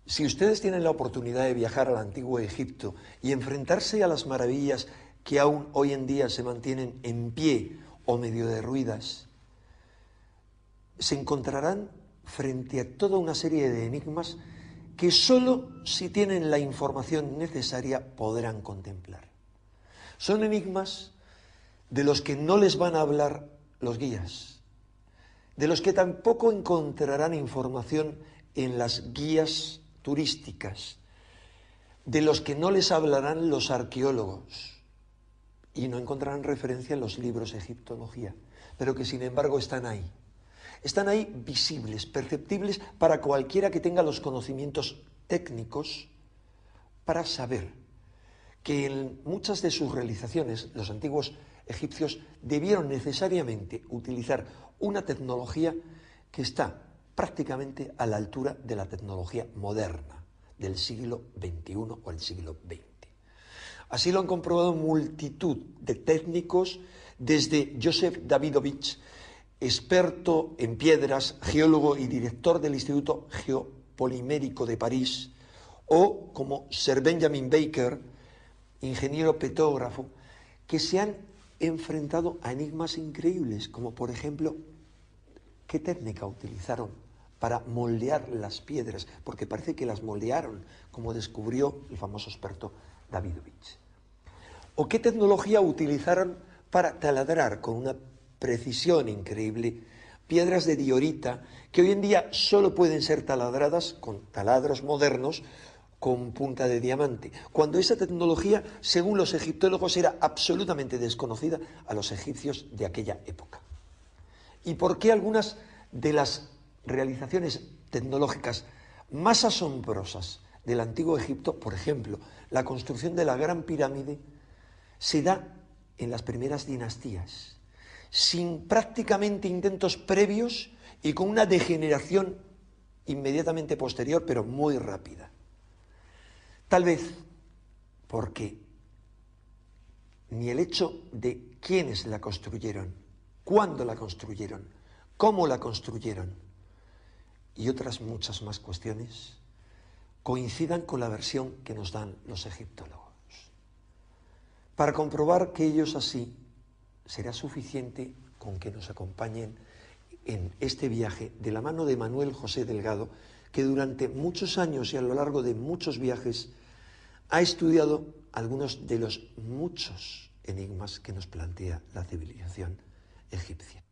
Si ustedes tienen la oportunidad de viajar al antiguo Egipto y enfrentarse a las maravillas que aún hoy en día se mantienen en pie o medio derruidas, se encontrarán frente a toda una serie de enigmas que solo si tienen la información necesaria podrán contemplar. Son enigmas de los que no les van a hablar los guías, de los que tampoco encontrarán información en las guías turísticas, de los que no les hablarán los arqueólogos y no encontrarán referencia en los libros de egiptología, pero que sin embargo están ahí. Están ahí visibles, perceptibles para cualquiera que tenga los conocimientos técnicos para saber que en muchas de sus realizaciones los antiguos egipcios debieron necesariamente utilizar una tecnología que está prácticamente a la altura de la tecnología moderna del siglo XXI o el siglo XX. Así lo han comprobado multitud de técnicos, desde Joseph Davidovich, experto en piedras, geólogo y director del Instituto Geopolimérico de París, o como Sir Benjamin Baker, ingeniero petógrafo, que se han enfrentado a enigmas increíbles, como por ejemplo, ¿qué técnica utilizaron para moldear las piedras? Porque parece que las moldearon, como descubrió el famoso experto Davidovich. ¿O qué tecnología utilizaron para taladrar con una precisión increíble piedras de diorita que hoy en día solo pueden ser taladradas con taladros modernos con punta de diamante, cuando esa tecnología, según los egiptólogos, era absolutamente desconocida a los egipcios de aquella época? ¿Y por qué algunas de las realizaciones tecnológicas más asombrosas del antiguo Egipto, por ejemplo, la construcción de la Gran Pirámide, se da en las primeras dinastías, sin prácticamente intentos previos y con una degeneración inmediatamente posterior, pero muy rápida? Tal vez porque ni el hecho de quiénes la construyeron, cuándo la construyeron, cómo la construyeron y otras muchas más cuestiones coincidan con la versión que nos dan los egiptólogos. Para comprobar que ellos así, será suficiente con que nos acompañen en este viaje de la mano de Manuel José Delgado, que durante muchos años y a lo largo de muchos viajes ha estudiado algunos de los muchos enigmas que nos plantea la civilización egipcia.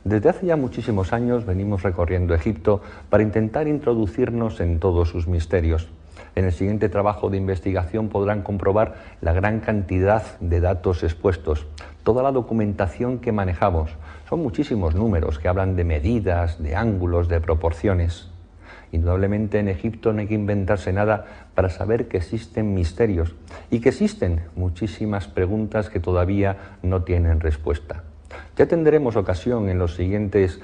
Desde hace ya muchísimos años venimos recorriendo Egipto para intentar introducirnos en todos sus misterios. En el siguiente trabajo de investigación podrán comprobar la gran cantidad de datos expuestos, toda la documentación que manejamos. Son muchísimos números que hablan de medidas, de ángulos, de proporciones. Indudablemente en Egipto no hay que inventarse nada para saber que existen misterios y que existen muchísimas preguntas que todavía no tienen respuesta. Ya tendremos ocasión en los siguientes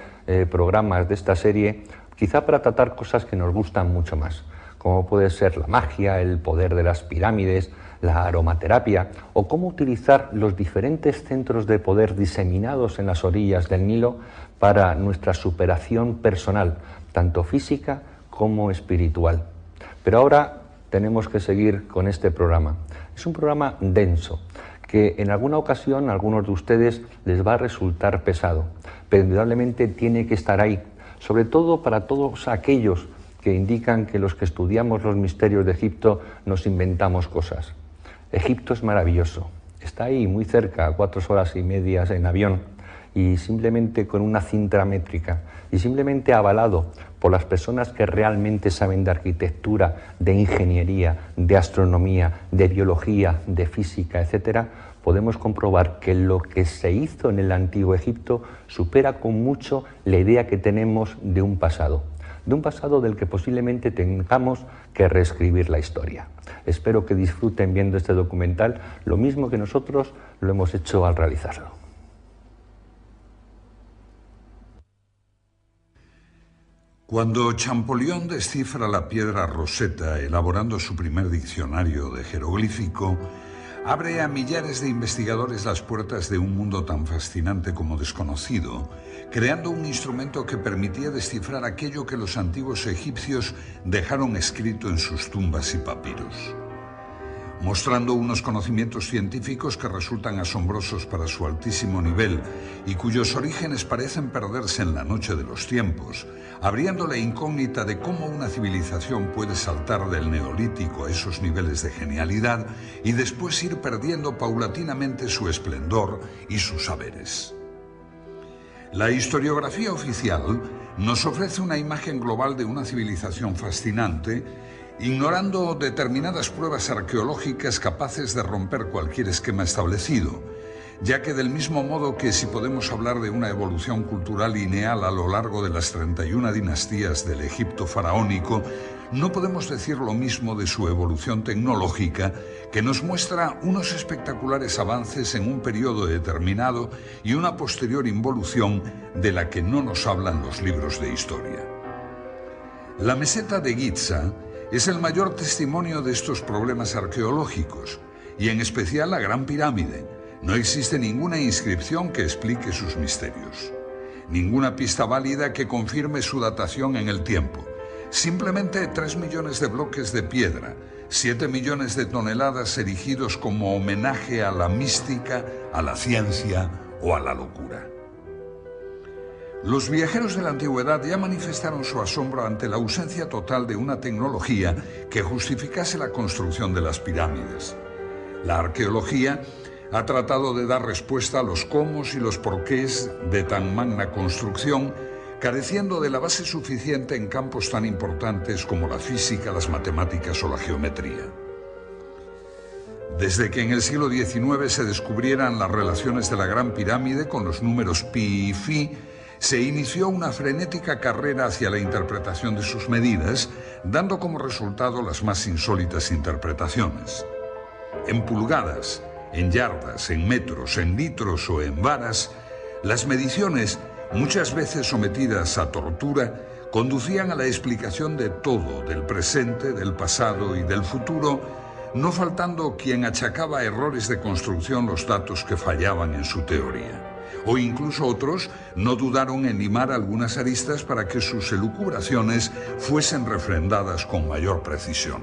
programas de esta serie, quizá para tratar cosas que nos gustan mucho más, como puede ser la magia, el poder de las pirámides, la aromaterapia, o cómo utilizar los diferentes centros de poder diseminados en las orillas del Nilo para nuestra superación personal, tanto física como espiritual. Pero ahora tenemos que seguir con este programa. Es un programa denso, que en alguna ocasión a algunos de ustedes les va a resultar pesado, pero indudablemente tiene que estar ahí, sobre todo para todos aquellos que indican que los que estudiamos los misterios de Egipto nos inventamos cosas. Egipto es maravilloso, está ahí muy cerca, a 4 horas y media en avión, y simplemente con una cinta métrica y simplemente avalado por las personas que realmente saben de arquitectura, de ingeniería, de astronomía, de biología, de física, etcétera, podemos comprobar que lo que se hizo en el Antiguo Egipto supera con mucho la idea que tenemos de un pasado del que posiblemente tengamos que reescribir la historia. Espero que disfruten viendo este documental lo mismo que nosotros lo hemos hecho al realizarlo. Cuando Champollion descifra la piedra Rosetta elaborando su primer diccionario de jeroglífico, abre a millares de investigadores las puertas de un mundo tan fascinante como desconocido, creando un instrumento que permitía descifrar aquello que los antiguos egipcios dejaron escrito en sus tumbas y papiros. Mostrando unos conocimientos científicos que resultan asombrosos para su altísimo nivel y cuyos orígenes parecen perderse en la noche de los tiempos, abriendo la incógnita de cómo una civilización puede saltar del neolítico a esos niveles de genialidad y después ir perdiendo paulatinamente su esplendor y sus saberes. La historiografía oficial nos ofrece una imagen global de una civilización fascinante, ignorando determinadas pruebas arqueológicas capaces de romper cualquier esquema establecido, ya que del mismo modo que si podemos hablar de una evolución cultural lineal a lo largo de las 31 dinastías del Egipto faraónico, no podemos decir lo mismo de su evolución tecnológica, que nos muestra unos espectaculares avances en un periodo determinado y una posterior involución de la que no nos hablan los libros de historia. La meseta de Giza es el mayor testimonio de estos problemas arqueológicos, y en especial la Gran Pirámide. No existe ninguna inscripción que explique sus misterios, ninguna pista válida que confirme su datación en el tiempo. Simplemente 3 millones de bloques de piedra, 7 millones de toneladas erigidos como homenaje a la mística, a la ciencia o a la locura. Los viajeros de la antigüedad ya manifestaron su asombro ante la ausencia total de una tecnología que justificase la construcción de las pirámides. La arqueología ha tratado de dar respuesta a los cómo y los porqués de tan magna construcción, careciendo de la base suficiente en campos tan importantes como la física, las matemáticas o la geometría. Desde que en el siglo XIX se descubrieran las relaciones de la Gran Pirámide con los números pi y phi, se inició una frenética carrera hacia la interpretación de sus medidas, dando como resultado las más insólitas interpretaciones. En pulgadas, en yardas, en metros, en litros o en varas, las mediciones, muchas veces sometidas a tortura, conducían a la explicación de todo, del presente, del pasado y del futuro, no faltando quien achacaba a errores de construcción los datos que fallaban en su teoría. O incluso otros no dudaron en limar algunas aristas para que sus elucubraciones fuesen refrendadas con mayor precisión.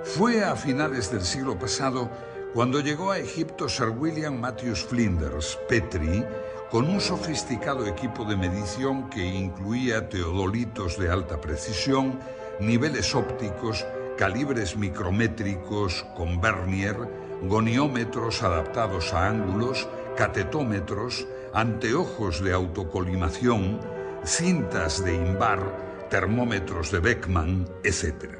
Fue a finales del siglo pasado cuando llegó a Egipto Sir William Matthews Flinders, Petrie, con un sofisticado equipo de medición que incluía teodolitos de alta precisión, niveles ópticos, calibres micrométricos con vernier, goniómetros adaptados a ángulos, catetómetros, anteojos de autocolimación, cintas de Invar, termómetros de Beckman, etc.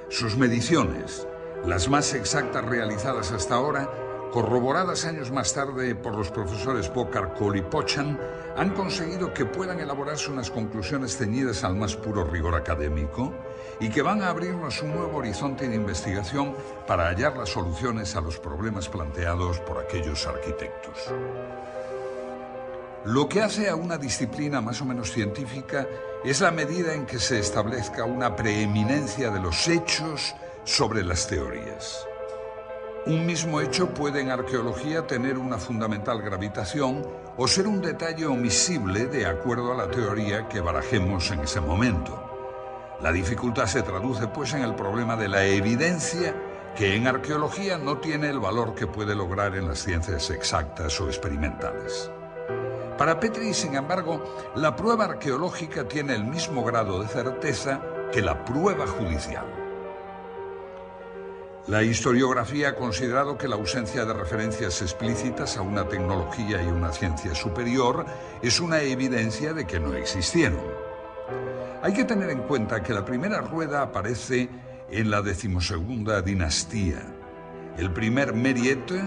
Sus mediciones, las más exactas realizadas hasta ahora, corroboradas años más tarde por los profesores Bokar, Cole y Pochan, han conseguido que puedan elaborarse unas conclusiones ceñidas al más puro rigor académico y que van a abrirnos un nuevo horizonte de investigación para hallar las soluciones a los problemas planteados por aquellos arquitectos. Lo que hace a una disciplina más o menos científica es la medida en que se establezca una preeminencia de los hechos sobre las teorías. Un mismo hecho puede en arqueología tener una fundamental gravitación o ser un detalle omisible de acuerdo a la teoría que barajemos en ese momento. La dificultad se traduce pues en el problema de la evidencia, que en arqueología no tiene el valor que puede lograr en las ciencias exactas o experimentales. Para Petrie, sin embargo, la prueba arqueológica tiene el mismo grado de certeza que la prueba judicial. La historiografía ha considerado que la ausencia de referencias explícitas a una tecnología y una ciencia superior es una evidencia de que no existieron. Hay que tener en cuenta que la primera rueda aparece en la 12ª dinastía. El primer meriette,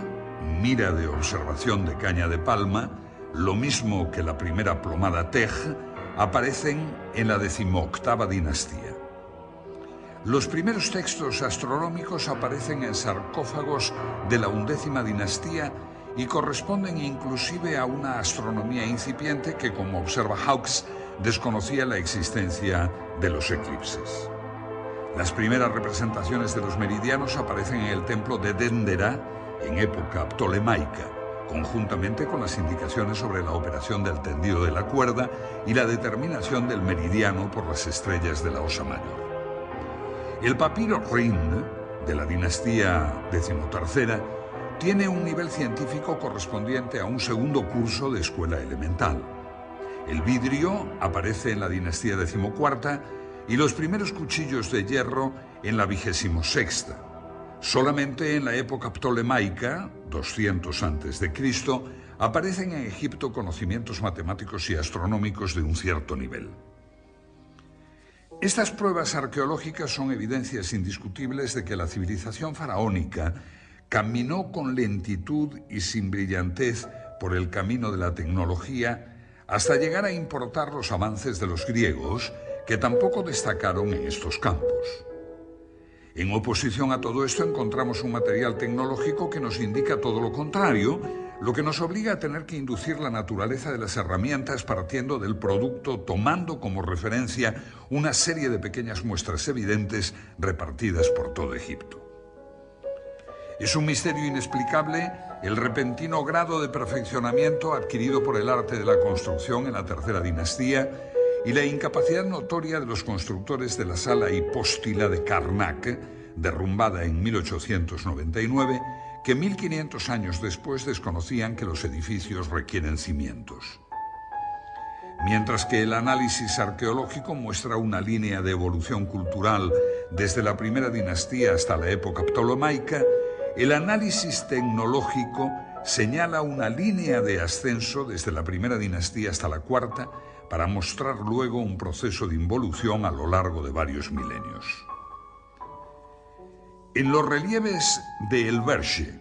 mira de observación de caña de palma, lo mismo que la primera plomada tej, aparecen en la 18ª dinastía. Los primeros textos astronómicos aparecen en sarcófagos de la 11ª dinastía y corresponden inclusive a una astronomía incipiente que, como observa Hawkes, desconocía la existencia de los eclipses. Las primeras representaciones de los meridianos aparecen en el templo de Dendera en época ptolemaica, conjuntamente con las indicaciones sobre la operación del tendido de la cuerda y la determinación del meridiano por las estrellas de la Osa Mayor. El papiro Rhind, de la dinastía XIII, tiene un nivel científico correspondiente a un segundo curso de escuela elemental. El vidrio aparece en la dinastía XIV y los primeros cuchillos de hierro en la 26ª. Solamente en la época ptolemaica, 200 a.C., aparecen en Egipto conocimientos matemáticos y astronómicos de un cierto nivel. Estas pruebas arqueológicas son evidencias indiscutibles de que la civilización faraónica caminó con lentitud y sin brillantez por el camino de la tecnología hasta llegar a importar los avances de los griegos, que tampoco destacaron en estos campos. En oposición a todo esto encontramos un material tecnológico que nos indica todo lo contrario, lo que nos obliga a tener que inducir la naturaleza de las herramientas partiendo del producto, tomando como referencia una serie de pequeñas muestras evidentes repartidas por todo Egipto. Es un misterio inexplicable el repentino grado de perfeccionamiento adquirido por el arte de la construcción en la tercera dinastía y la incapacidad notoria de los constructores de la sala hipóstila de Karnak, derrumbada en 1899, que 1500 años después desconocían que los edificios requieren cimientos. Mientras que el análisis arqueológico muestra una línea de evolución cultural desde la primera dinastía hasta la época ptolemaica, el análisis tecnológico señala una línea de ascenso desde la primera dinastía hasta la cuarta para mostrar luego un proceso de involución a lo largo de varios milenios. En los relieves de El Verge,